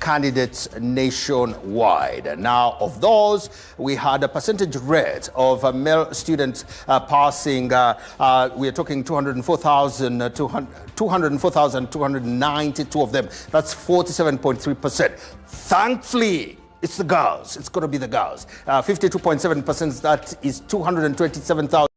candidates nationwide. Now, of those, we had a percentage rate of male students passing. We are talking 204,292 of them. That's 47.3%. Thankfully, it's the girls. It's going to be the girls. 52.7%. That is 227,000.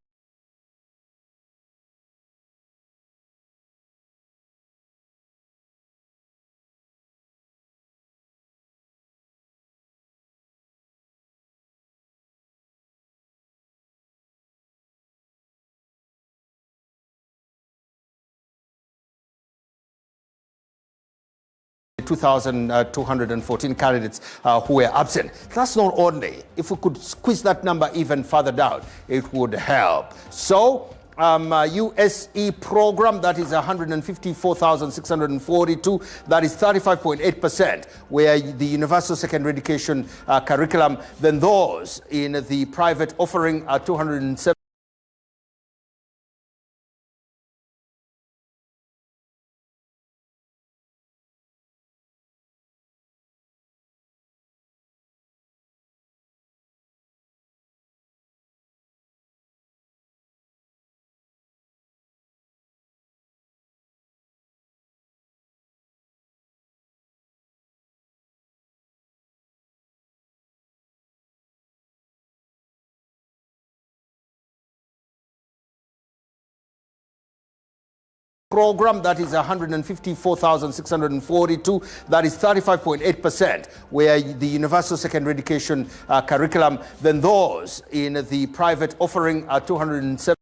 (2,214) candidates who were absent. That's not only. If we could squeeze that number even further down, it would help. So, USE program, that is 154,642. That is 35.8%, where the universal secondary education curriculum, then those in the private offering are 207. Program, that is 154,642. That is 35.8%, where the universal secondary education curriculum, then those in the private offering are 207.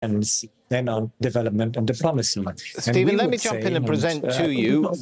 And then on development and diplomacy. Stephen, let me jump in and present to you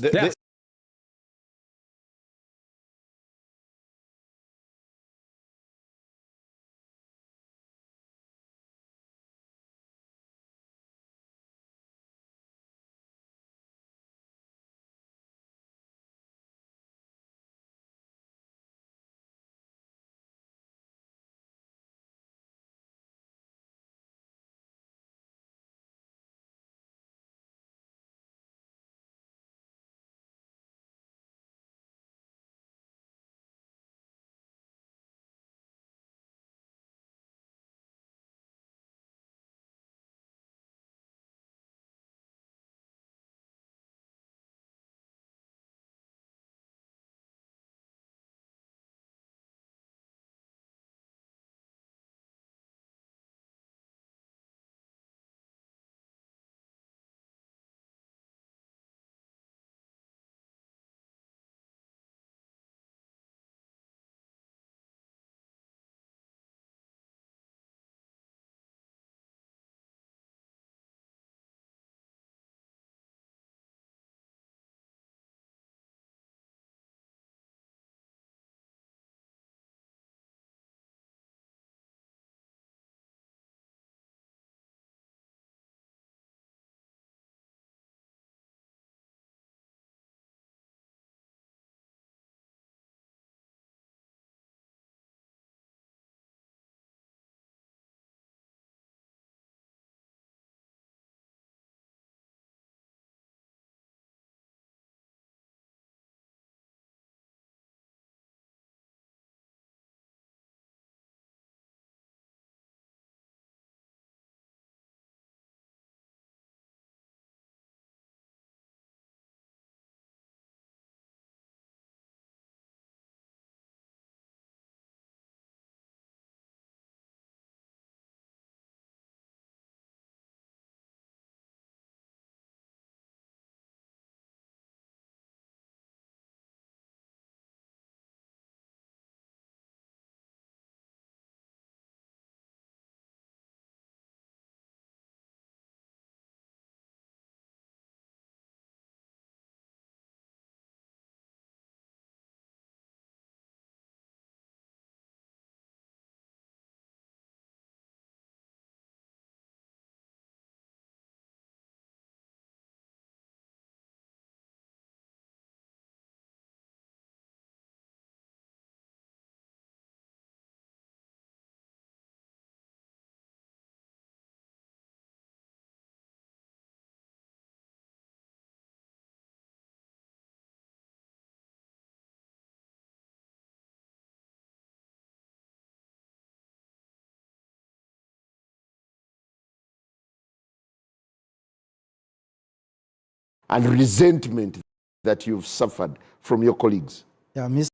and resentment that you've suffered from your colleagues? Yeah, Mr.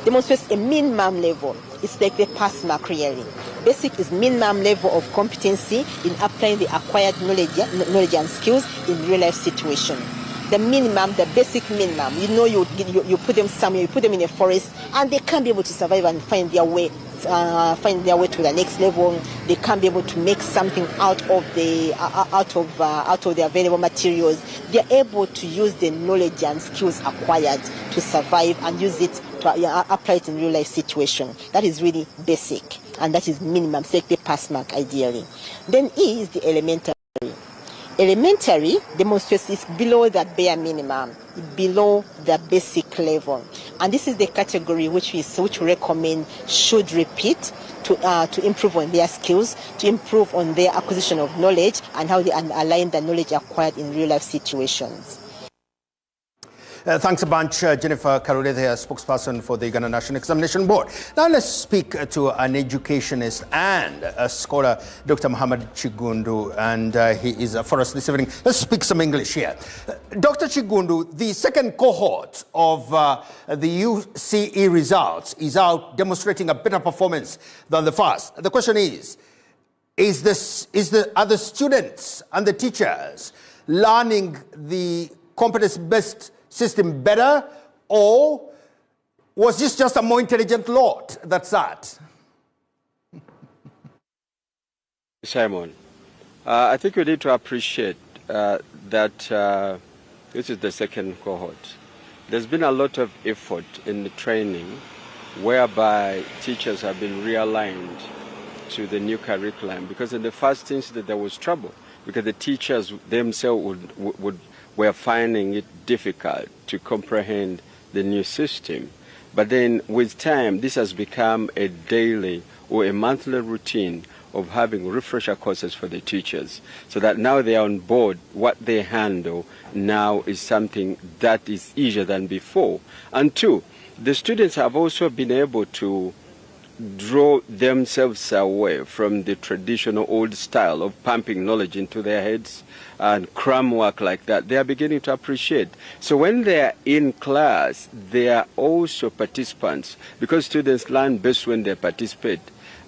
Demonstrates a minimum level. It's like the pass mark really. Basic is minimum level of competency in applying the acquired knowledge and skills in real life situation. The minimum, the basic minimum. You know, you put them somewhere, you put them in a forest, and they can't be able to survive and find their way to the next level. They can't be able to make something out of the available materials. They are able to use the knowledge and skills acquired to survive and use it to apply it in real life situation. That is really basic, and that is minimum. Take the pass mark ideally. Then E is the elementary. Elementary demonstrates is below that bare minimum, below the basic level, and this is the category which we recommend should repeat to improve on their skills, to improve on their acquisition of knowledge, and how they align the knowledge acquired in real life situations. Thanks a bunch, Jennifer Karule, the spokesperson for the Uganda National Examination Board. Now let's speak to an educationist and a scholar, Dr. Muhammad Chigundu, and he is for us this evening. Let's speak some English here. Dr. Chigundu, the second cohort of the UCE results is out demonstrating a better performance than the first. The question is are the students and the teachers learning the competence-based system better, or was this just a more intelligent lot that sat? Simon, I think we need to appreciate that this is the second cohort. There's been a lot of effort in the training whereby teachers have been realigned to the new curriculum, because in the first instance there was trouble because the teachers themselves were finding it difficult to comprehend the new system. But then with time, this has become a daily or a monthly routine of having refresher courses for the teachers, so that now they are on board. What they handle now is something that is easier than before. And two, the students have also been able to draw themselves away from the traditional old style of pumping knowledge into their heads and cram work like that. They are beginning to appreciate. So when they are in class, they are also participants, because students learn best when they participate,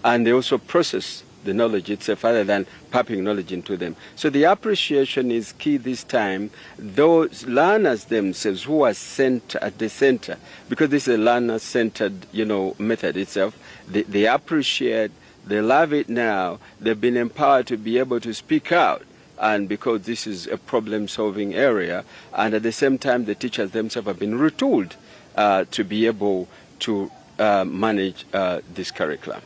and they also process the knowledge itself rather than pumping knowledge into them. So the appreciation is key this time. Those learners themselves who are at the center, because this is a learner-centered, method itself, they appreciate, they love it now. They've been empowered to be able to speak out, and because this is a problem-solving area, and at the same time the teachers themselves have been retooled to be able to manage this curriculum.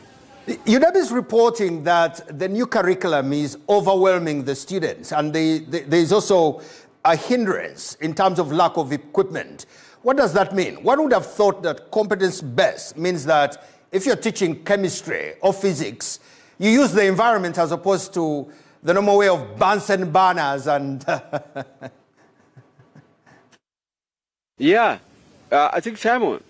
UNEB is reporting that the new curriculum is overwhelming the students, and there is also a hindrance in terms of lack of equipment. What does that mean? One would have thought that competence-based means that if you're teaching chemistry or physics, you use the environment as opposed to the normal way of Bunsen burners and... Yeah, I think, Simon,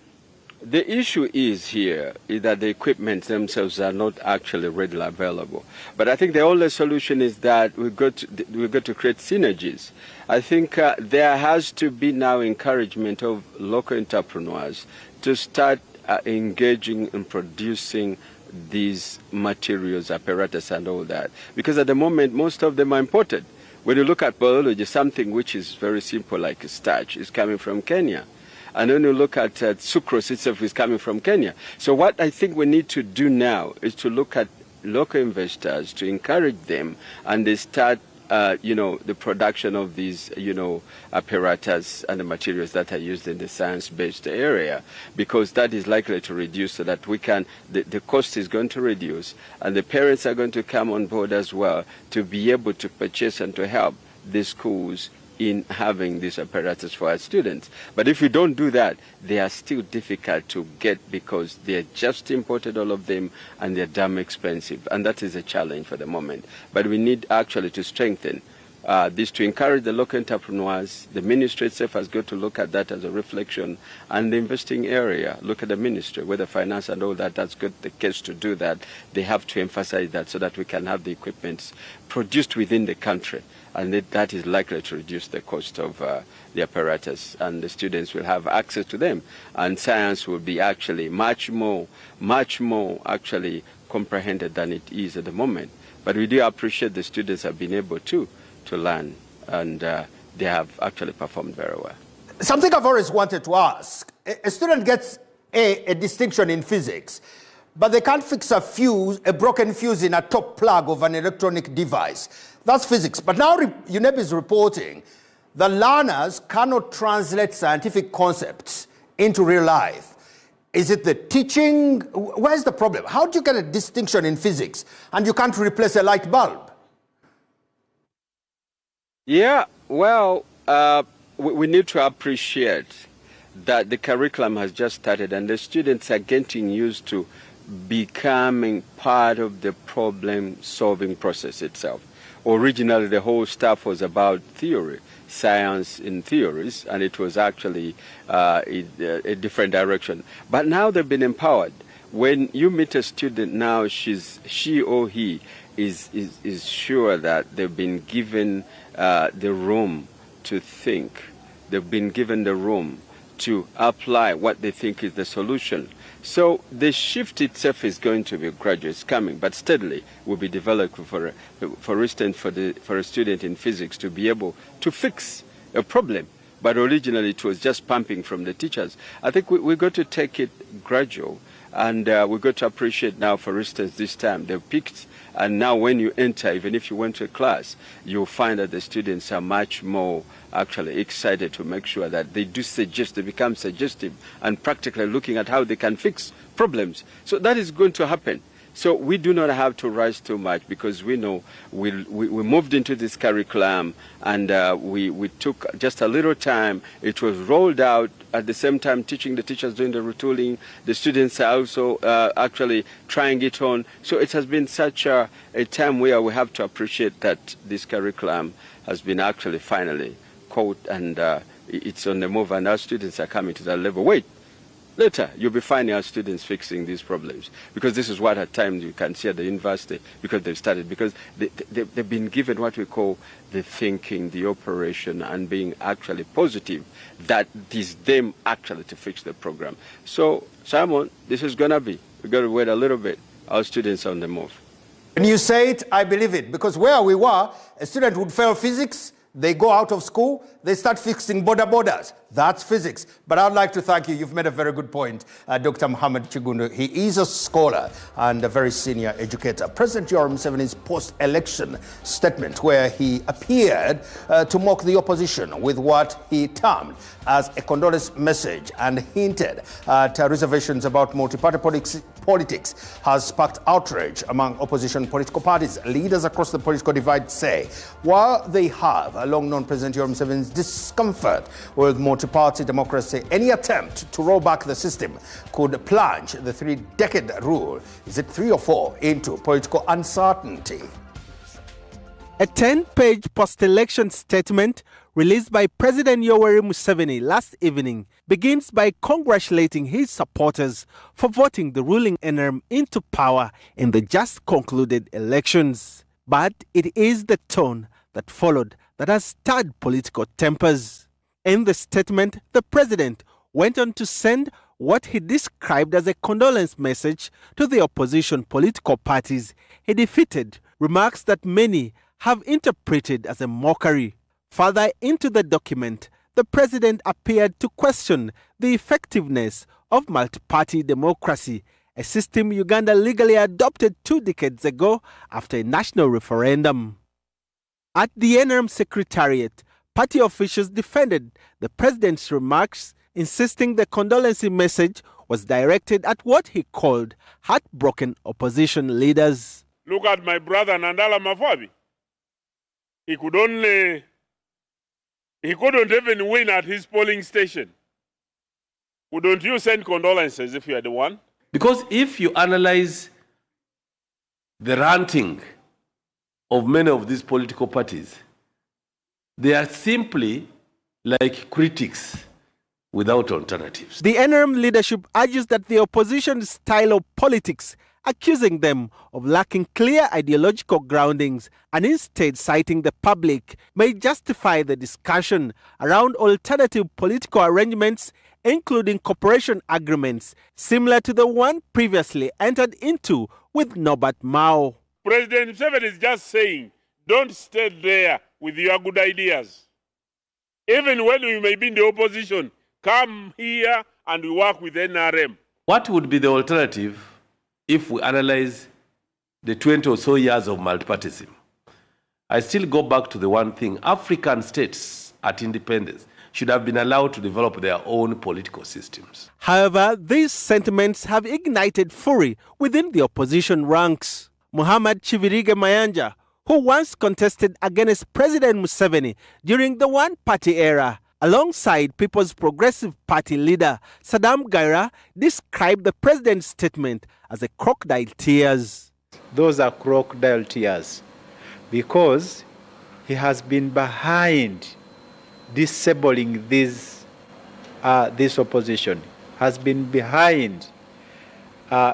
The issue is that the equipment themselves are not actually readily available. But I think the only solution is that we've got to create synergies. I think there has to be now encouragement of local entrepreneurs to start engaging in producing these materials, apparatus and all that. Because at the moment, most of them are imported. When you look at biology, something which is very simple like starch is coming from Kenya. And when you look at sucrose itself is coming from Kenya. So what I think we need to do now is to look at local investors, to encourage them, and they start, the production of these, apparatus and the materials that are used in the science-based area, because that is likely to reduce so that we can, the cost is going to reduce, and the parents are going to come on board as well to be able to purchase and to help the schools in having these apparatus for our students. But if we don't do that, they are still difficult to get because they're just imported, all of them, and they're damn expensive. And that is a challenge for the moment. But we need actually to strengthen this to encourage the local entrepreneurs. The ministry itself has got to look at that as a reflection, and the investing area, look at the ministry, whether finance and all that, that's got the case to do that. They have to emphasize that so that we can have the equipment produced within the country. And that is likely to reduce the cost of the apparatus, and the students will have access to them. And science will be actually much more actually comprehended than it is at the moment. But we do appreciate the students have been able to learn, and they have actually performed very well. Something I've always wanted to ask, a student gets a distinction in physics, but they can't fix a broken fuse in a top plug of an electronic device. That's physics. But now UNEP is reporting the learners cannot translate scientific concepts into real life. Is it the teaching? Where's the problem? How do you get a distinction in physics and you can't replace a light bulb? Yeah, well, we need to appreciate that the curriculum has just started and the students are getting used to becoming part of the problem-solving process itself. Originally, the whole stuff was about theory, science in theories, and it was actually a different direction. But now they've been empowered. When you meet a student now, she or he is sure that they've been given the room to think. They've been given the room to apply what they think is the solution. So the shift itself is going to be gradual, it's coming, but steadily will be developed for instance, for a student in physics to be able to fix a problem. But originally it was just pumping from the teachers. I think we've got to take it gradual, and we've got to appreciate now, for instance, this time they've picked, and now when you enter, even if you went to a class, you'll find that the students are much more actually excited to make sure that they do suggest, they become suggestive and practically looking at how they can fix problems. So that is going to happen. So we do not have to rush too much, because we know we moved into this curriculum, and we took just a little time. It was rolled out at the same time, teaching the teachers doing the retooling. The students are also actually trying it on. So it has been such a time where we have to appreciate that this curriculum has been actually finally caught, and it's on the move, and our students are coming to that level. Wait. Later, you'll be finding our students fixing these problems, because this is what at times you can see at the university, because they've started, because they've been given what we call the thinking, the operation, and being actually positive that it is them actually to fix the program. So, Simon, this is going to be, we've got to wait a little bit. Our students are on the move. When you say it, I believe it, because where we were, a student would fail physics, they go out of school, they start fixing borders. That's physics. But I'd like to thank you. You've made a very good point, Dr. Muhammad Chigundu. He is a scholar and a very senior educator. President Yoweri Museveni's post-election statement, where he appeared to mock the opposition with what he termed as a condolence message and hinted at reservations about multi-party politics, has sparked outrage among opposition political parties. Leaders across the political divide say, while they have long known President Yoweri Museveni's discomfort with multi-party democracy, any attempt to roll back the system could plunge the three-decade rule, is it 3 or 4, into political uncertainty. A 10-page post-election statement released by President Yoweri Museveni last evening, begins by congratulating his supporters for voting the ruling NRM into power in the just concluded elections. But it is the tone that followed that has stirred political tempers. In the statement, the president went on to send what he described as a condolence message to the opposition political parties he defeated, remarks that many have interpreted as a mockery. Further into the document, the president appeared to question the effectiveness of multi-party democracy, a system Uganda legally adopted 2 decades ago after a national referendum. At the NRM Secretariat, party officials defended the president's remarks, insisting the condolence message was directed at what he called heartbroken opposition leaders. Look at my brother Nandala Mafabi. He couldn't even win at his polling station. Wouldn't you send condolences if you are the one? Because if you analyze the ranting of many of these political parties, they are simply like critics without alternatives. The NRM leadership argues that the opposition's style of politics, accusing them of lacking clear ideological groundings and instead citing the public, may justify the discussion around alternative political arrangements, including cooperation agreements similar to the one previously entered into with Norbert Mao. President Museveni is just saying, don't stay there with your good ideas. Even when we may be in the opposition, come here and we work with NRM. What would be the alternative if we analyze the 20 or so years of multipartyism? I still go back to the one thing: African states at independence should have been allowed to develop their own political systems. However, these sentiments have ignited fury within the opposition ranks. Muhammad Chivirige Mayanja, who once contested against President Museveni during the one-party era, alongside People's Progressive Party leader Saddam Gaira, described the president's statement as a crocodile tears. Those are crocodile tears because he has been behind disabling this opposition, has been behind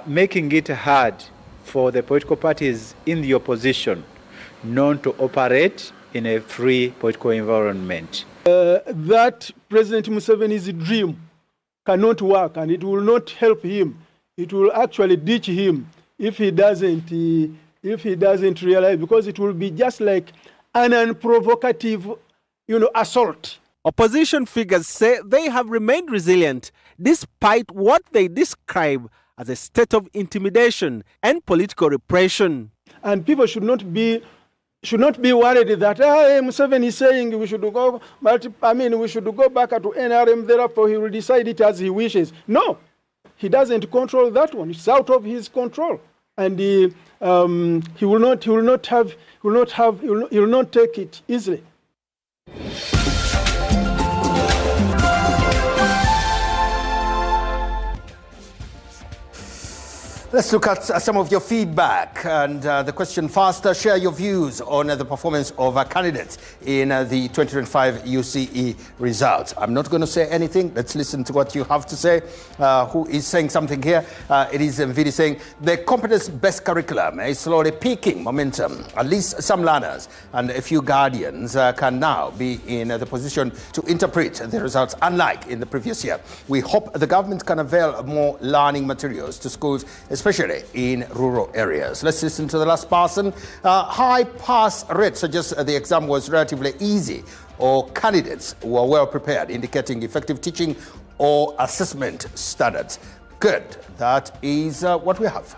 making it hard for the political parties in the opposition not to operate in a free political environment. That President Museveni's dream cannot work, and it will not help him. It will actually ditch him if he doesn't realize, because it will be just like an unprovocative, assault. Opposition figures say they have remained resilient despite what they describe as a state of intimidation and political repression. And people should not be worried that Museveni is saying we should go back to NRM, therefore he will decide it as he wishes. No, he doesn't control that one. It's out of his control, and he will not take it easily. Let's look at some of your feedback. And the question first, share your views on the performance of candidates in the 2025 UCE results. I'm not going to say anything. Let's listen to what you have to say. Who is saying something here? It is Mvidi saying, the competence-based curriculum is slowly peaking momentum. At least some learners and a few guardians can now be in the position to interpret the results, unlike in the previous year. We hope the government can avail more learning materials to schools, especially in rural areas. Let's listen to the last person. High pass rate suggests the exam was relatively easy, or candidates were well prepared, indicating effective teaching or assessment standards. Good. That is what we have.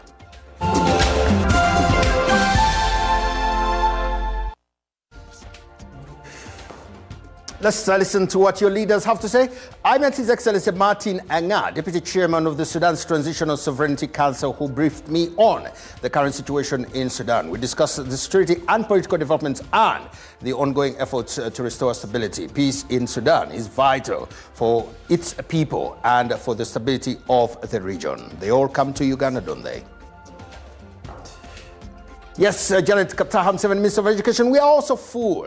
Let's listen to what your leaders have to say. I met His Excellency Martin Anga, Deputy Chairman of the Sudan's Transitional Sovereignty Council, who briefed me on the current situation in Sudan. We discussed the security and political developments and the ongoing efforts to restore stability. Peace in Sudan is vital for its people and for the stability of the region. They all come to Uganda, don't they? Yes, Janet Kaptaham, 7 Minister of Education, we are also full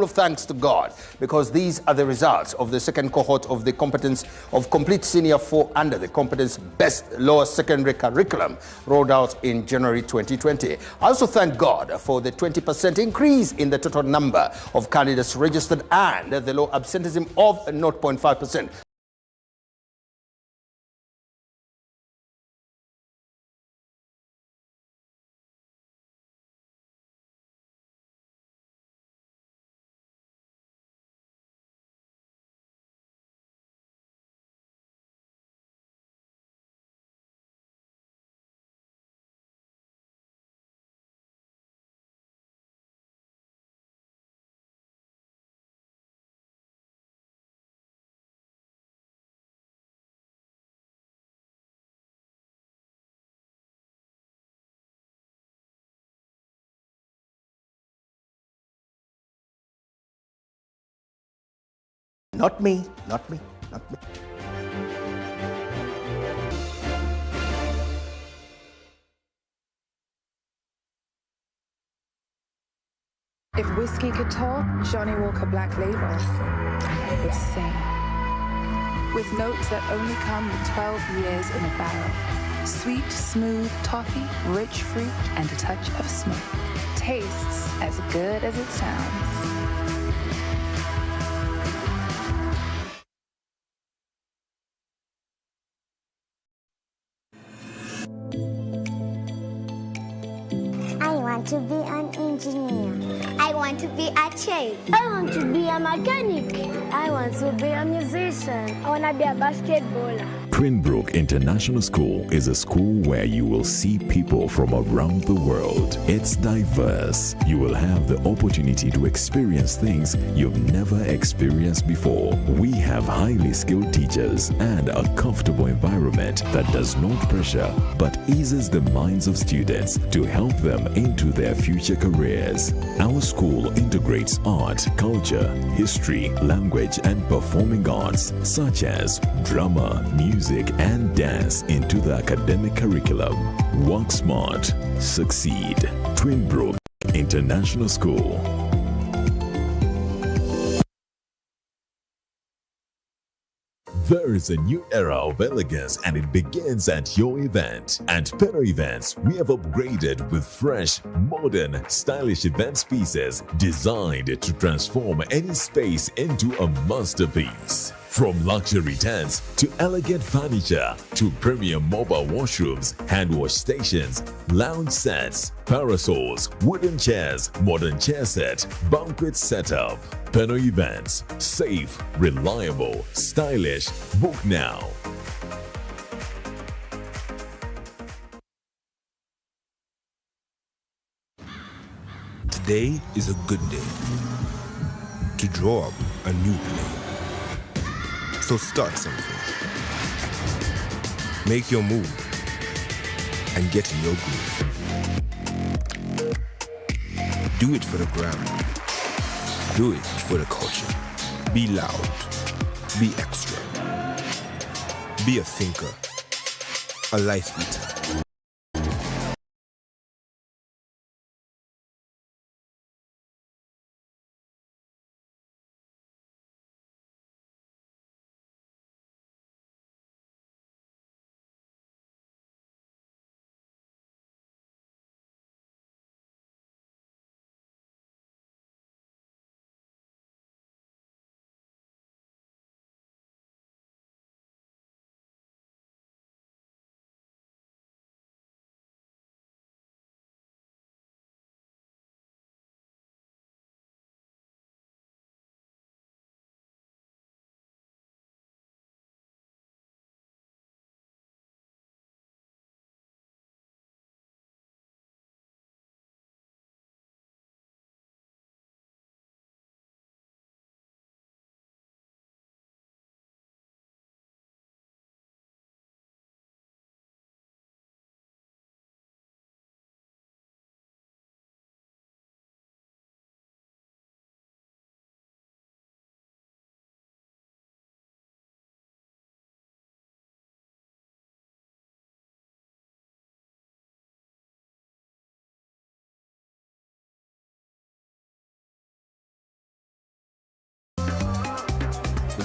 of thanks to God, because these are the results of the second cohort of the competence of complete senior 4 under the competence best lower secondary curriculum rolled out in January 2020. I also thank God for the 20% increase in the total number of candidates registered and the low absenteeism of 0.5%. Not me, not me, not me. If whiskey could talk, Johnny Walker Black Label would sing. With notes that only come with 12 years in a barrel. Sweet, smooth toffee, rich fruit, and a touch of smoke. Tastes as good as it sounds. I want to be an engineer. I want to be a chef. I want to be a mechanic. I want to be a musician. I want to be a basketballer. Twinbrook International School is a school where you will see people from around the world. It's diverse. You will have the opportunity to experience things you've never experienced before. We have highly skilled teachers and a comfortable environment that does not pressure but eases the minds of students to help them into their future careers. Our school integrates art, culture, history, language, and performing arts such as drama, music, and dance into the academic curriculum. Work smart, succeed. Twinbrook International School. There is a new era of elegance and it begins at your event. At Peno Events, we have upgraded with fresh, modern, stylish event pieces designed to transform any space into a masterpiece. From luxury tents to elegant furniture to premium mobile washrooms, hand wash stations, lounge sets, parasols, wooden chairs, modern chair set, banquet setup. Peno Events. Safe, reliable, stylish. Book now. Today is a good day to draw up a new play. So start something. Make your move and get in your groove. Do it for the gram. Do it for the culture. Be loud. Be extra. Be a thinker. A life eater.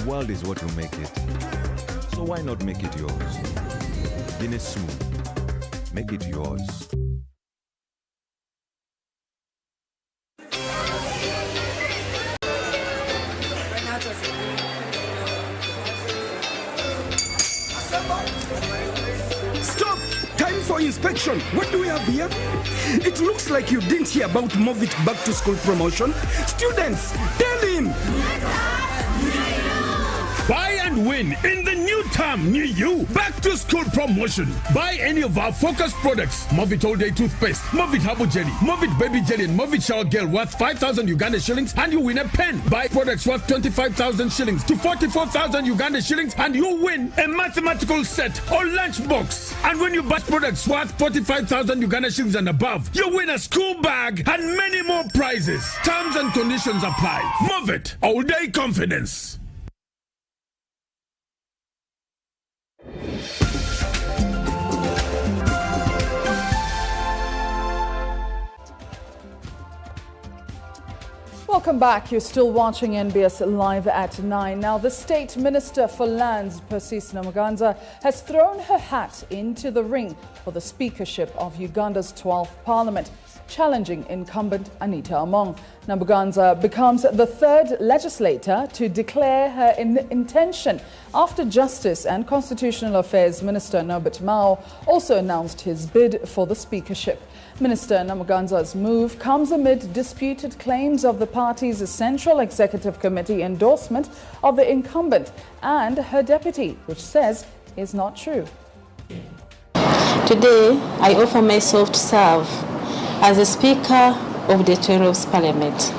world is what will make it. So why not make it yours? Guinness Smooth. Make it yours. Stop! Time for inspection. What do we have here? It looks like you didn't hear about Move It Back to School promotion. Students, tell him! Buy and win in the new term near you. Back to school promotion. Buy any of our focus products. Move It All Day Toothpaste, Move It Herbal Jelly, Move It Baby Jelly, and Move It Shower Gel worth 5,000 Uganda shillings and you win a pen. Buy products worth 25,000 shillings to 44,000 Uganda shillings and you win a mathematical set or lunchbox. And when you buy products worth 45,000 Uganda shillings and above, you win a school bag and many more prizes. Terms and conditions apply. Move It All Day Confidence. Welcome back. You're still watching NBS Live at 9. Now, the State Minister for Lands, Persis Namuganza, has thrown her hat into the ring for the speakership of Uganda's 12th Parliament, challenging incumbent Anita Among. Namuganza becomes the third legislator to declare her intention after Justice and Constitutional Affairs Minister Norbert Mao also announced his bid for the speakership. Minister Namuganza's move comes amid disputed claims of the party's Central Executive Committee endorsement of the incumbent and her deputy, which says is not true. Today, I offer myself to serve as the Speaker of the 12th Parliament.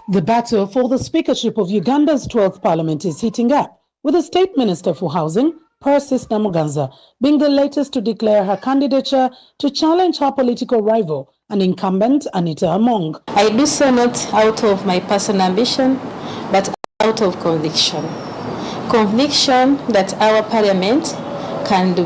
The battle for the speakership of Uganda's 12th Parliament is heating up, with the State Minister for Housing, Persis Namuganza, being the latest to declare her candidature to challenge her political rival, an incumbent Anita Among. I do so not out of my personal ambition, but out of conviction. Conviction that our Parliament can do.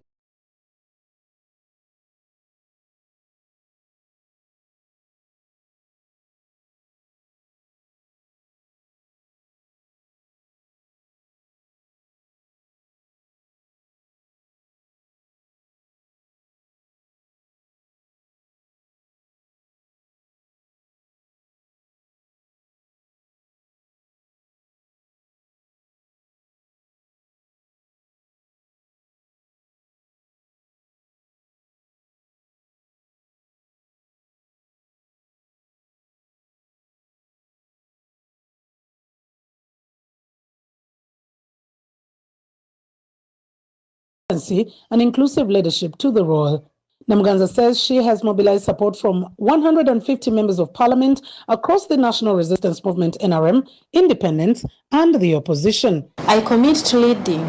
and inclusive leadership to the role. Namuganza says she has mobilized support from 150 members of parliament across the National Resistance Movement NRM, independents and the opposition. I commit to leading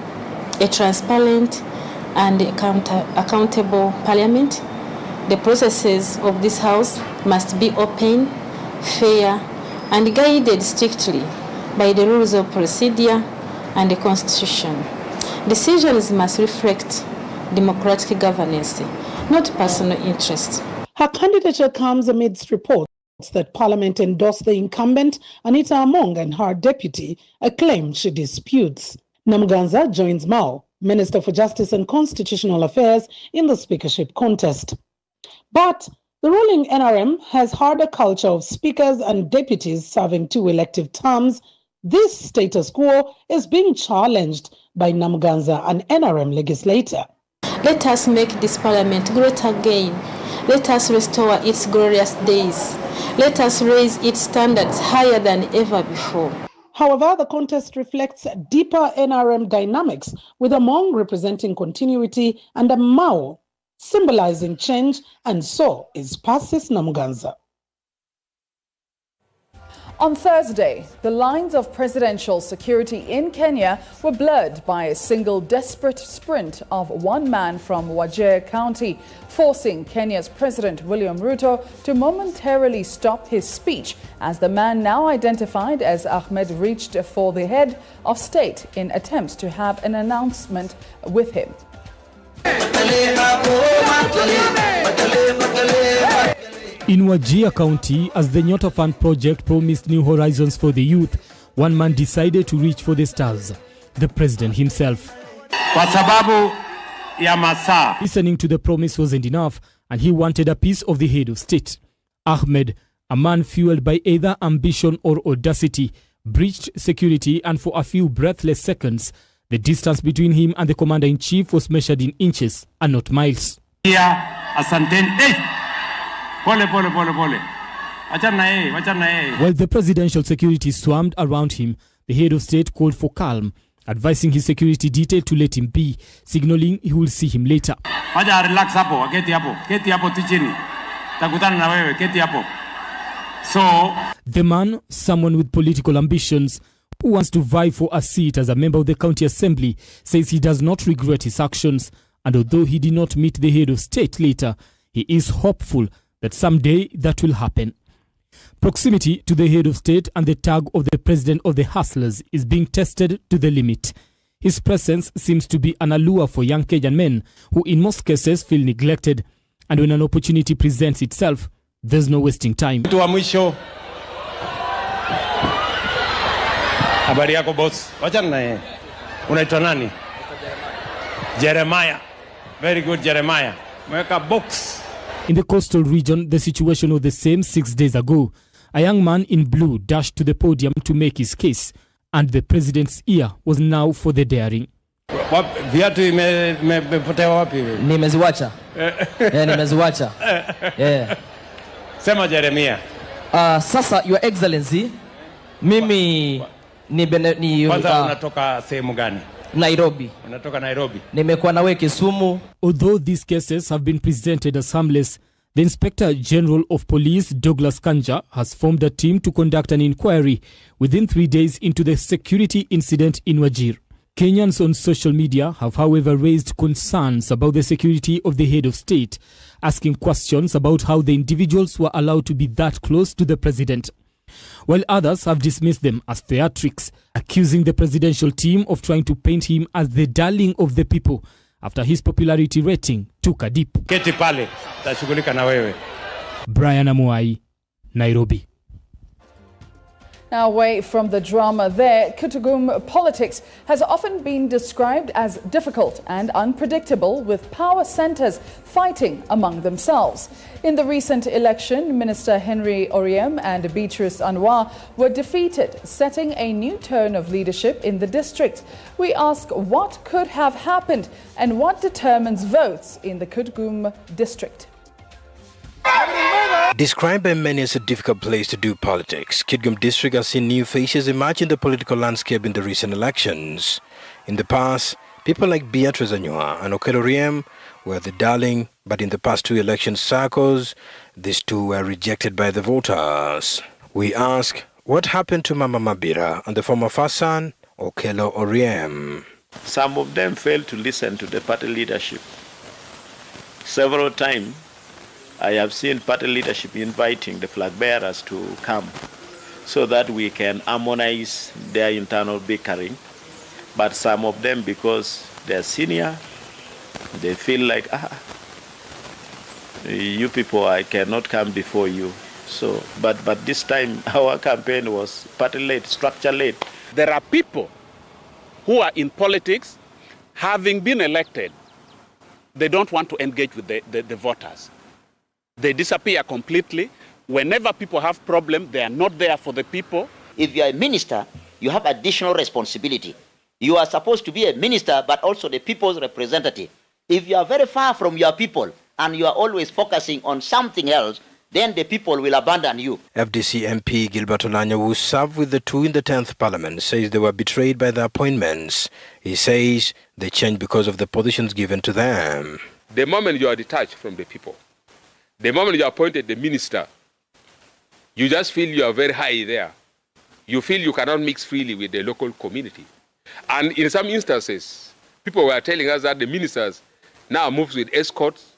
a transparent and accountable parliament. The processes of this house must be open, fair and guided strictly by the rules of procedure and the Constitution. Decisions must reflect democratic governance, not personal interest. Her candidature comes amidst reports that Parliament endorsed the incumbent Anita Among and her deputy, a claim she disputes. Namuganza joins Mao, Minister for Justice and Constitutional Affairs, in the speakership contest. But the ruling NRM has had a culture of speakers and deputies serving 2 elective terms. This status quo is being challenged by Namuganza, an NRM legislator. Let us make this parliament great again. Let us restore its glorious days. Let us raise its standards higher than ever before. However, the contest reflects deeper NRM dynamics, with Among representing continuity and a Mao symbolizing change, and so is Persis Namuganza. On Thursday, the lines of presidential security in Kenya were blurred by a single desperate sprint of one man from Wajir County, forcing Kenya's President William Ruto to momentarily stop his speech as the man now identified as Ahmed reached for the head of state in attempts to have an announcement with him. In Wajir County, as the Nyota Fund project promised new horizons for the youth, one man decided to reach for the stars. the president himself. Kwa sababu ya masaa. Listening to the promise wasn't enough, and he wanted a piece of the head of state. Ahmed, a man fueled by either ambition or audacity, breached security, and for a few breathless seconds, the distance between him and the commander-in-chief was measured in inches and not miles. While the presidential security swarmed around him, the head of state called for calm, advising his security detail to let him be, signaling he will see him later. So, the man, someone with political ambitions, who wants to vie for a seat as a member of the county assembly, says he does not regret his actions, and although he did not meet the head of state later, he is hopeful that someday that will happen. Proximity to the head of state and the tag of the president of the hustlers is being tested to the limit. His presence seems to be an allure for young Kenyan men who in most cases feel neglected, and when an opportunity presents itself, there's no wasting time. Mtu wa mwisho. Habari yako boss. Wacha naye. Unaitwa nani? Jeremiah. Very good Jeremiah. Mweka box. In the coastal region, the situation was the same 6 days ago. A young man in blue dashed to the podium to make his case, and the president's ear was now for the daring. Viatu imepotea wapi? Nimeziwacha. Nimeziwacha. Sema Jeremiah. Sasa Your Excellency, mimi ni kwanza unatoka sehemu gani? Nairobi. Unatoka Nairobi. Nimekuwa nawe Kisumu. Although these cases have been presented as harmless, the Inspector General of Police, Douglas Kanja, has formed a team to conduct an inquiry within 3 days into the security incident in Wajir. Kenyans on social media have, however, raised concerns about the security of the head of state, asking questions about how the individuals were allowed to be that close to the president, while others have dismissed them as theatrics, accusing the presidential team of trying to paint him as the darling of the people after his popularity rating took a dip. Keti pale, tashughulika na wewe. Brian Amuai, Nairobi. Now, away from the drama there, Kitgum politics has often been described as difficult and unpredictable, with power centres fighting among themselves. In the recent election, Minister Henry Oriem and Beatrice Anwar were defeated, setting a new tone of leadership in the district. We ask what could have happened and what determines votes in the Kitgum district. Described by many as a difficult place to do politics, Kitgum district has seen new faces emerge in the political landscape in the recent elections. In the past, people like Beatrice Anwar and Okello Oriem were the darling, but in the past 2 election cycles, these two were rejected by the voters. We ask, what happened to Mama Mabira and the former first son, Okello Oriem? Some of them failed to listen to the party leadership. Several times, I have seen party leadership inviting the flag bearers to come so that we can harmonize their internal bickering. But some of them, because they're senior, they feel like, you people, I cannot come before you. So, but this time our campaign was party-led, structure-led. There are people who are in politics, having been elected, they don't want to engage with the voters. They disappear completely. Whenever people have problems, they are not there for the people. If you are a minister, you have additional responsibility. You are supposed to be a minister, but also the people's representative. If you are very far from your people and you are always focusing on something else, then the people will abandon you. FDC MP Gilbert Olanya, who served with the two in the 10th Parliament, says they were betrayed by the appointments. He says they changed because of the positions given to them. The moment you are detached from the people, the moment you are appointed the minister, you just feel you are very high there. You feel you cannot mix freely with the local community. And in some instances, people were telling us that the ministers now move with escorts.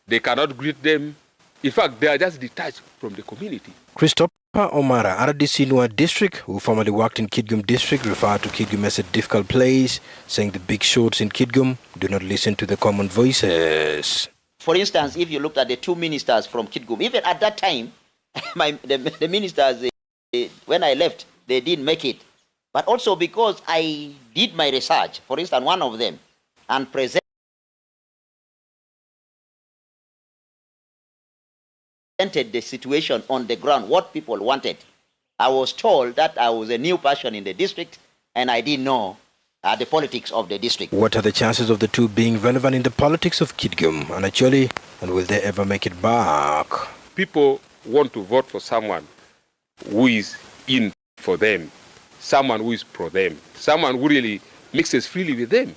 They cannot greet them. In fact, they are just detached from the community. Christopher Omara, RDC Nua district, who formerly worked in Kitgum district, referred to Kitgum as a difficult place, saying the big shots in Kitgum do not listen to the common voices. For instance, if you looked at the 2 ministers from Kitgum, even at that time, the ministers, when I left, they didn't make it. but also because I did my research, for instance, one of them, and presented the situation on the ground, what people wanted. I was told that I was a new person in the district and I didn't know the politics of the district. What are the chances of the two being relevant in the politics of Kitgum and actually, and will they ever make it back? People want to vote for someone who is in for them, someone who is pro them, someone who really mixes freely with them.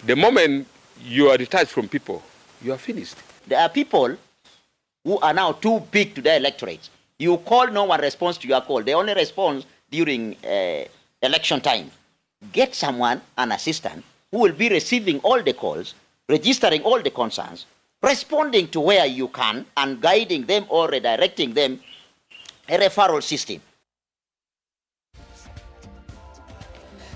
The moment you are detached from people, you are finished. There are people who are now too big to their electorate. You call, no one responds to your call. They only respond during election time. Get someone, an assistant, who will be receiving all the calls, registering all the concerns, responding to where you can, and guiding them or redirecting them, a referral system.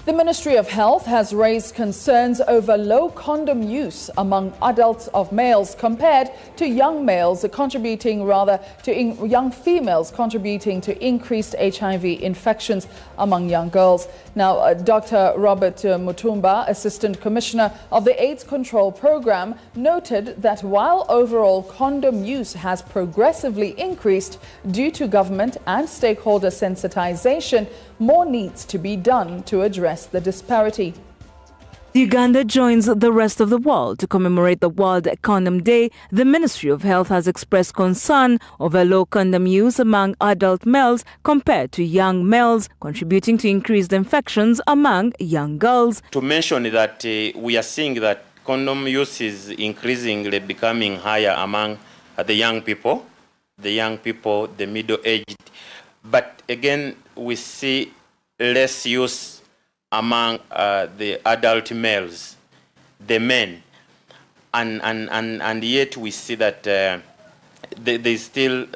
The Ministry of Health has raised concerns over low condom use among adults of males compared to young males, young females contributing to increased HIV infections among young girls. Now, Dr. Robert Mutumba, Assistant Commissioner of the AIDS Control Program, noted that while overall condom use has progressively increased due to government and stakeholder sensitization, more needs to be done to address the disparity. Uganda joins the rest of the world to commemorate the World Condom Day. The Ministry of Health has expressed concern over low condom use among adult males compared to young males, contributing to increased infections among young girls. To mention that we are seeing that condom use is increasingly becoming higher among the young people, the middle-aged. But again, we see less use among the adult males, the men, and yet we see that there's still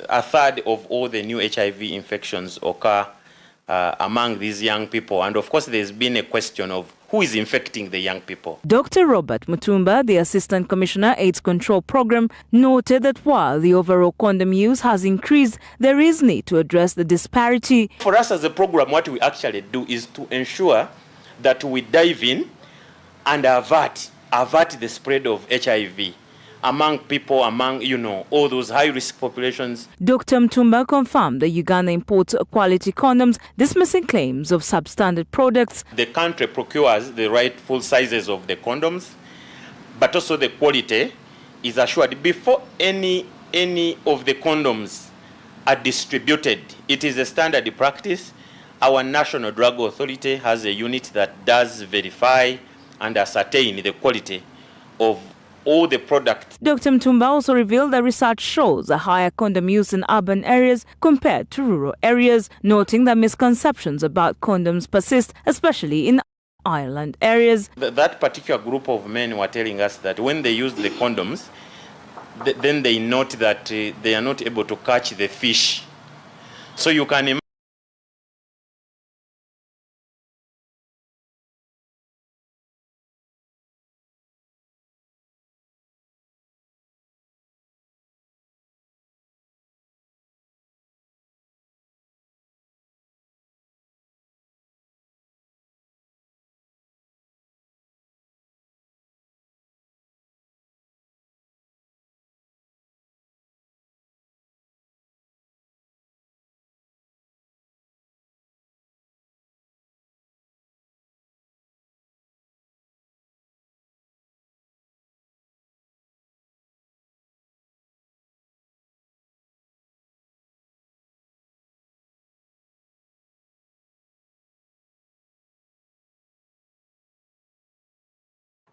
a third of all the new HIV infections occur among these young people. And of course, there's been a question of who is infecting the young people. Dr. Robert Mutumba, the Assistant Commissioner, AIDS Control Program, noted that while the overall condom use has increased, there is need to address the disparity. For us as a program, what we actually do is to ensure that we dive in and avert the spread of HIV among people, among, all those high-risk populations. Dr. Mutumba confirmed that Uganda imports quality condoms, dismissing claims of substandard products. The country procures the rightful sizes of the condoms, but also the quality is assured. Before any of the condoms are distributed, it is a standard practice. Our National Drug Authority has a unit that does verify and ascertain the quality of all the products. Dr. Mutumba also revealed that research shows a higher condom use in urban areas compared to rural areas, noting that misconceptions about condoms persist, especially in island areas. That particular group of men were telling us that when they use the condoms, then they note that they are not able to catch the fish. So you can imagine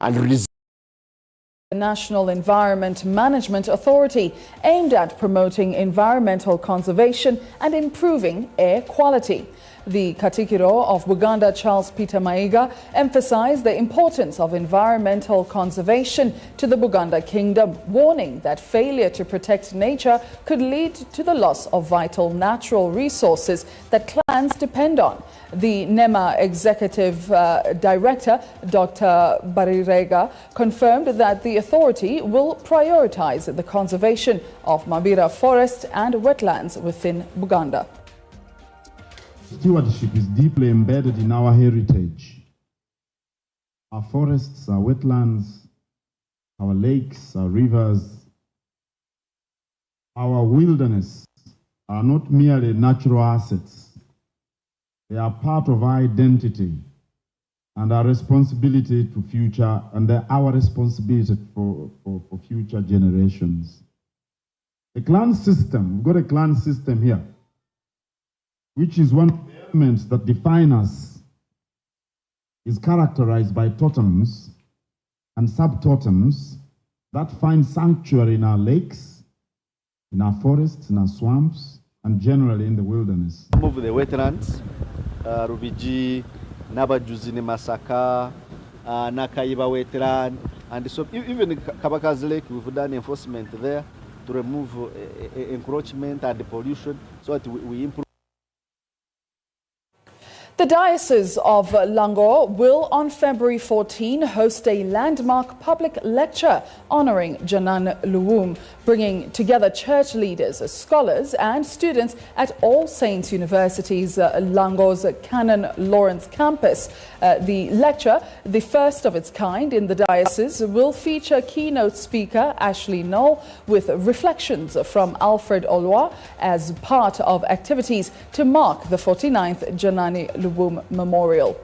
the National Environment Management Authority, aimed at promoting environmental conservation and improving air quality. The Katikiro of Buganda, Charles Peter Mayiga, emphasized the importance of environmental conservation to the Buganda Kingdom, warning that failure to protect nature could lead to the loss of vital natural resources that clans depend on. The NEMA Executive Director, Dr. Barirega, confirmed that the authority will prioritize the conservation of Mabira forest and wetlands within Buganda. stewardship is deeply embedded in our heritage. Our forests, our wetlands, our lakes, our rivers, our wilderness are not merely natural assets. They are part of our identity and our responsibility to future, and our responsibility for future generations. The clan system, we've got a clan system here, which is one of the elements that define us, is characterized by totems and subtotems that find sanctuary in our lakes, in our forests, in our swamps, and generally in the wilderness. Some of the wetlands, Rubiji, Nabajuzi, Masaka, Nakaiba wetland, and so even Kabaka's Lake, we've done enforcement there to remove encroachment and pollution so that we improve. The Diocese of Langor will on February 14 host a landmark public lecture honouring Janan Luwum, bringing together church leaders, scholars and students at All Saints University's Langor's Canon Lawrence campus. The lecture, the first of its kind in the diocese, will feature keynote speaker Ashley Knoll with reflections from Alfred Olwa as part of activities to mark the 49th Janani Luwum Memorial.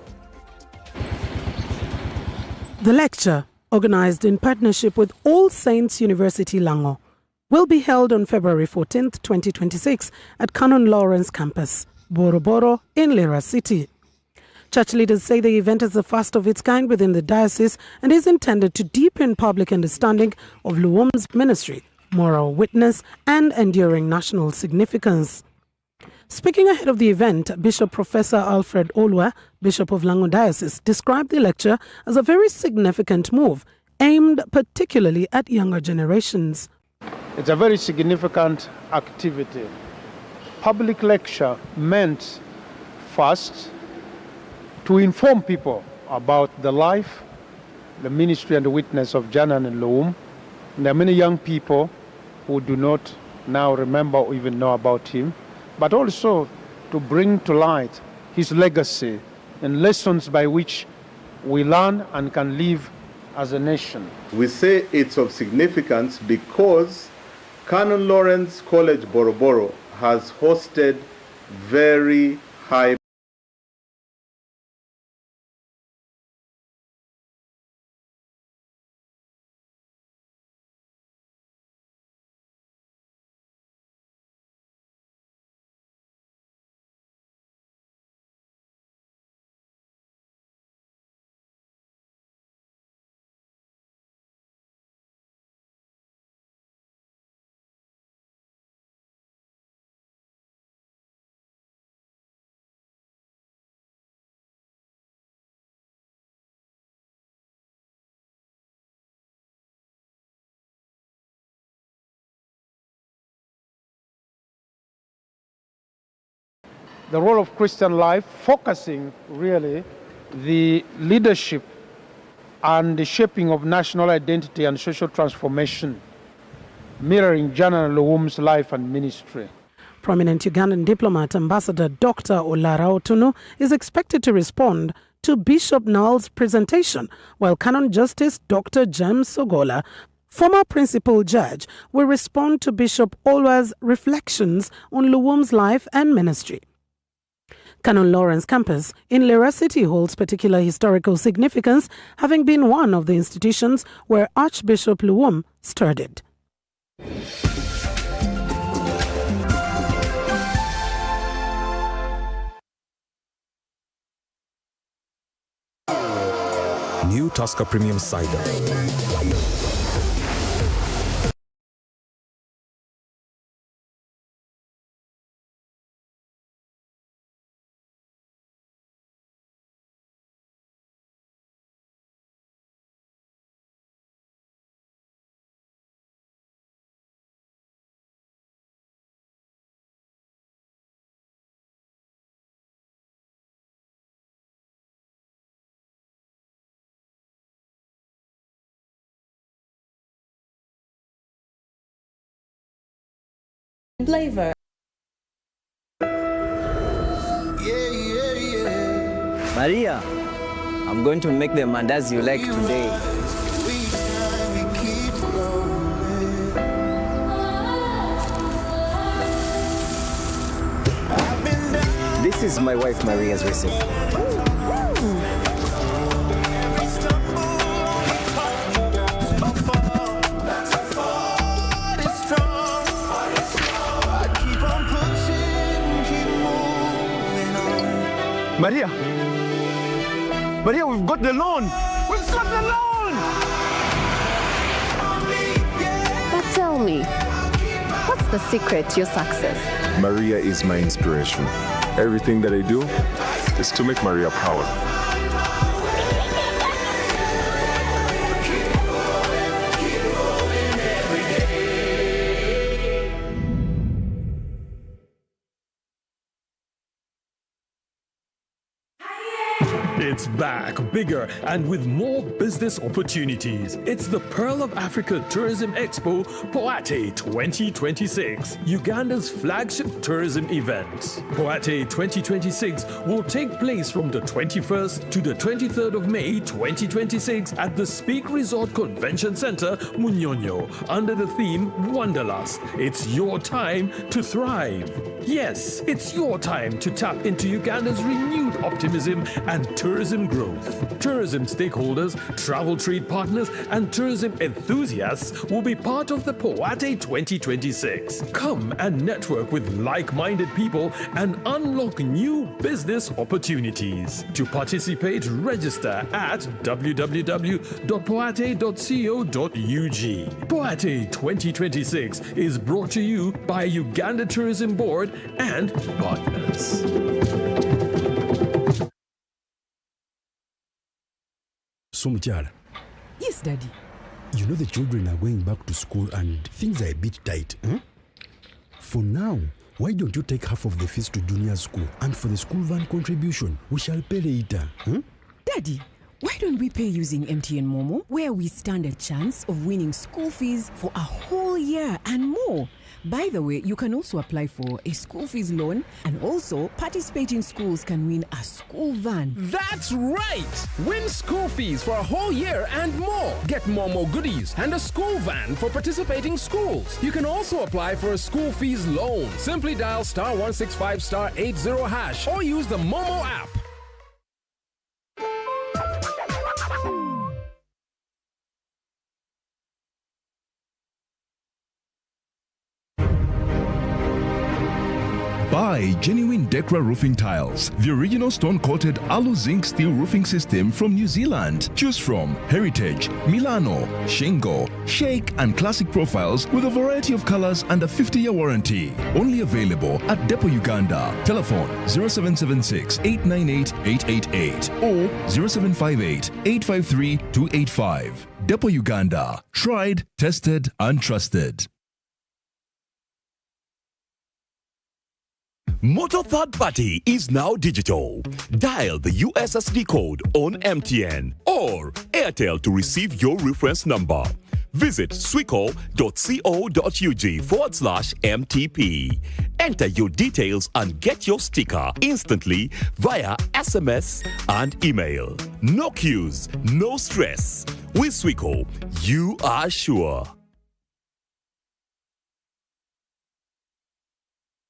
The lecture, organised in partnership with All Saints University Langor, will be held on February 14, 2026 at Canon Lawrence campus, Boroboro in Lira City. Church leaders say the event is the first of its kind within the diocese and is intended to deepen public understanding of Luwum's ministry, moral witness and enduring national significance. Speaking ahead of the event, Bishop Professor Alfred Olwa, Bishop of Langor Diocese, described the lecture as a very significant move aimed particularly at younger generations. It's a very significant activity. Public lecture meant first to inform people about the life, the ministry and the witness of Janan and Luwum. There are many young people who do not now remember or even know about him, but also to bring to light his legacy and lessons by which we learn and can live as a nation. We say it's of significance because Canon Lawrence College Boroboro has hosted very high the role of Christian life, focusing really the leadership and the shaping of national identity and social transformation, mirroring Janan Luwum's life and ministry. Prominent Ugandan diplomat Ambassador Dr. Olara Otunu is expected to respond to Bishop Null's presentation, while Canon Justice Dr. James Sogola, former principal judge, will respond to Bishop Olwa's reflections on Luwum's life and ministry. Canon Lawrence campus in Lira City holds particular historical significance, having been one of the institutions where Archbishop Luwum studied. New Tusker Premium Cider. Flavor. Yeah, Maria, I'm going to make the mandazi you like today. This is my wife Maria's recipe. Maria! Maria, we've got the loan! We've got the loan! But tell me, what's the secret to your success? Maria is my inspiration. Everything that I do is to make Maria proud. It's back, bigger, and with more business opportunities. It's the Pearl of Africa Tourism Expo, Poate 2026, Uganda's flagship tourism event. Poate 2026 will take place from the 21st to the 23rd of May 2026 at the Speak Resort Convention Center, Munyonyo, under the theme Wanderlust. It's your time to thrive. Yes, it's your time to tap into Uganda's renewed optimism and tourism growth. Tourism stakeholders, travel trade partners, and tourism enthusiasts will be part of the Poate 2026. Come and network with like-minded people and unlock new business opportunities. To participate, register at www.poate.co.ug. Poate 2026 is brought to you by Uganda Tourism Board and partners. So, Muchara. Yes, Daddy. You know the children are going back to school and things are a bit tight. For now, why don't you take half of the fees to junior school, and for the school van contribution, we shall pay later. Daddy, why don't we pay using MTN Momo, where we stand a chance of winning school fees for a whole year and more? By the way, you can also apply for a school fees loan, and also participating schools can win a school van. That's right! Win school fees for a whole year and more. Get Momo goodies and a school van for participating schools. You can also apply for a school fees loan. Simply dial *165*80# or use the Momo app. Buy genuine Decra roofing tiles, the original stone-coated alu zinc steel roofing system from New Zealand. Choose from Heritage, Milano, Shingo, Shake, and Classic profiles with a variety of colors and a 50-year warranty. Only available at Depot Uganda. Telephone 0776 898 888 or 0758 853 285. Depot Uganda. Tried, tested, and trusted. Motor Third Party is now digital. Dial the USSD code on MTN or Airtel to receive your reference number. Visit swico.co.ug/MTP. Enter your details and get your sticker instantly via SMS and email. No queues, no stress. With Swico, you are sure.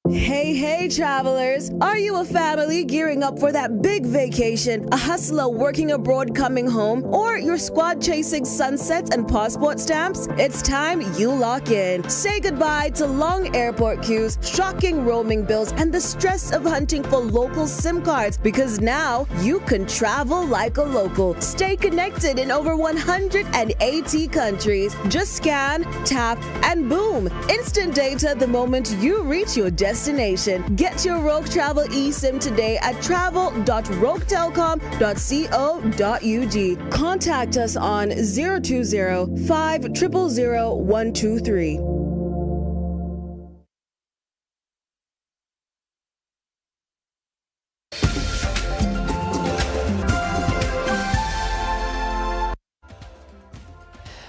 Hey travelers, are you a family gearing up for that big vacation, a hustler working abroad coming home, or your squad chasing sunsets and passport stamps? It's time you lock in. Say goodbye to long airport queues, shocking roaming bills, and the stress of hunting for local SIM cards, because now you can travel like a local. Stay connected in over 180 countries. Just scan, tap, and boom. Instant data the moment you reach your destination. Get your Rogue Travel eSIM today at travel.roguetelcom.co.ug. Contact us on 020-500-123.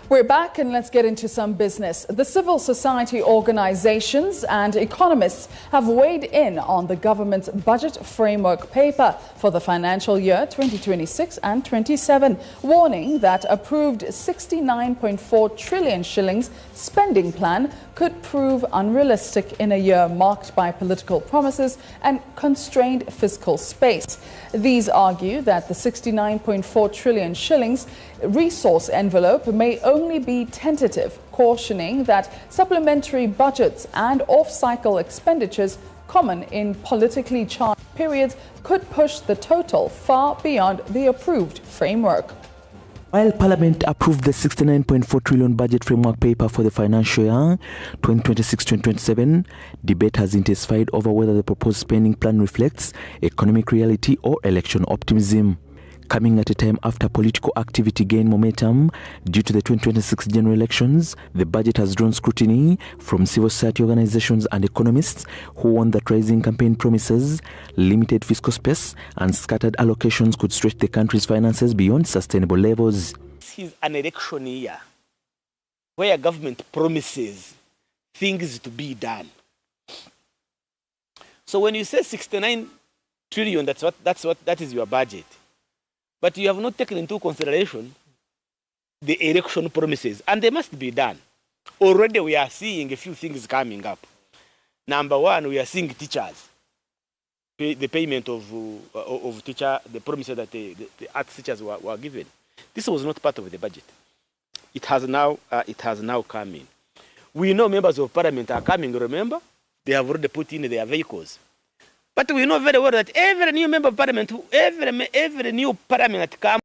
We're back and let's get into some business. The civil society organizations and economists have weighed in on the government's budget framework paper for the financial year 2026 and 27, warning that approved 69.4 trillion shillings spending plan could prove unrealistic in a year marked by political promises and constrained fiscal space. These argue that the 69.4 trillion shillings resource envelope may only be tentative, cautioning that supplementary budgets and off-cycle expenditures common in politically charged periods could push the total far beyond the approved framework. While Parliament approved the 69.4 trillion budget framework paper for the financial year 2026-2027, debate has intensified over whether the proposed spending plan reflects economic reality or election optimism. Coming at a time after political activity gained momentum due to the 2026 general elections, the budget has drawn scrutiny from civil society organizations and economists who warn that rising campaign promises, limited fiscal space, and scattered allocations could stretch the country's finances beyond sustainable levels. This is an election year where government promises things to be done. So when you say 69 trillion, that is your budget. But you have not taken into consideration the election promises, and they must be done. Already we are seeing a few things coming up. Number one, we are seeing teachers, the payment of teacher, the promises that the art teachers were given. This was not part of the budget. It has now come in. We know members of parliament are coming, remember? They have already put in their vehicles. But we know very well that every new member of parliament, every new parliament that comes,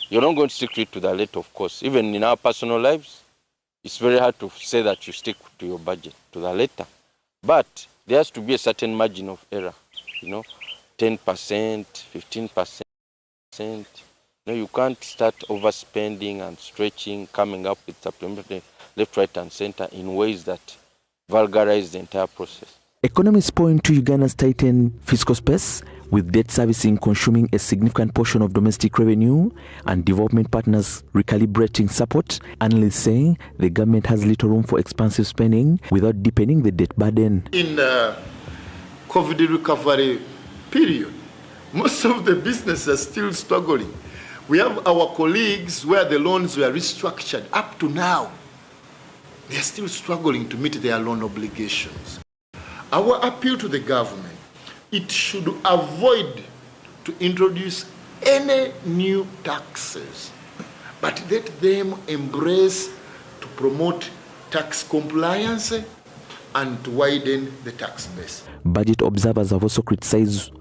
you're not going to stick to the letter, of course. Even in our personal lives, it's very hard to say that you stick to your budget, to the letter. But there has to be a certain margin of error, 10%, 15%. You can't start overspending and stretching, coming up with supplementary left, right, and center in ways that vulgarize the entire process. Economists point to Uganda's tightened fiscal space, with debt servicing consuming a significant portion of domestic revenue and development partners recalibrating support, analysts saying the government has little room for expansive spending without deepening the debt burden. In the COVID recovery period, most of the businesses are still struggling. We have our colleagues where the loans were restructured up to now. They are still struggling to meet their loan obligations. Our appeal to the government, it should avoid to introduce any new taxes, but let them embrace to promote tax compliance and to widen the tax base. Budget observers have also criticized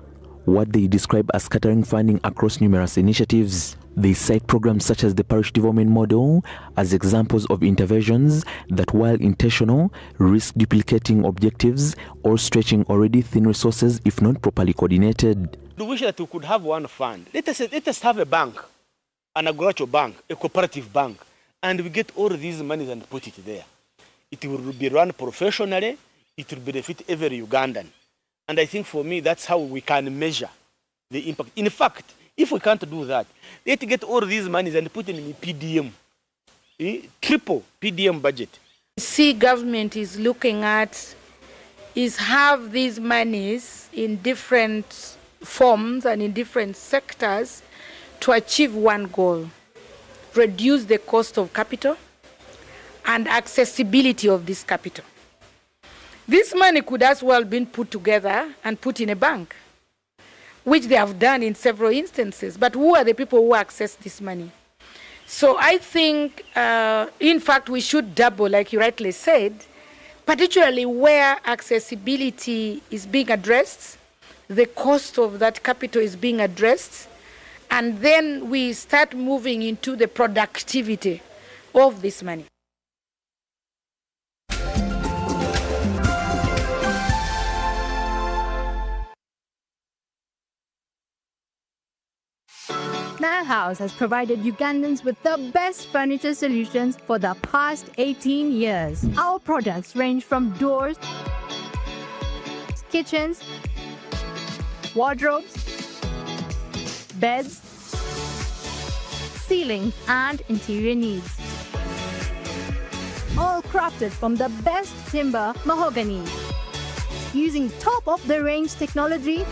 what they describe as scattering funding across numerous initiatives. They cite programs such as the parish development model as examples of interventions that, while intentional, risk duplicating objectives or stretching already thin resources if not properly coordinated. We wish that we could have one fund. Let us have a bank, an agricultural bank, a cooperative bank, and we get all these monies and put it there. It will be run professionally. It will benefit every Ugandan. And I think for me, that's how we can measure the impact. In fact, if we can't do that, let's get all these monies and put them in PDM, triple PDM budget. See, government is looking at is have these monies in different forms and in different sectors to achieve one goal: reduce the cost of capital and accessibility of this capital. This money could as well be put together and put in a bank, which they have done in several instances. But who are the people who access this money? So I think, in fact, we should double, like you rightly said, particularly where accessibility is being addressed, the cost of that capital is being addressed, and then we start moving into the productivity of this money. Manor House has provided Ugandans with the best furniture solutions for the past 18 years. Our products range from doors, kitchens, wardrobes, beds, ceilings, and interior needs. All crafted from the best timber mahogany, using top-of-the-range technology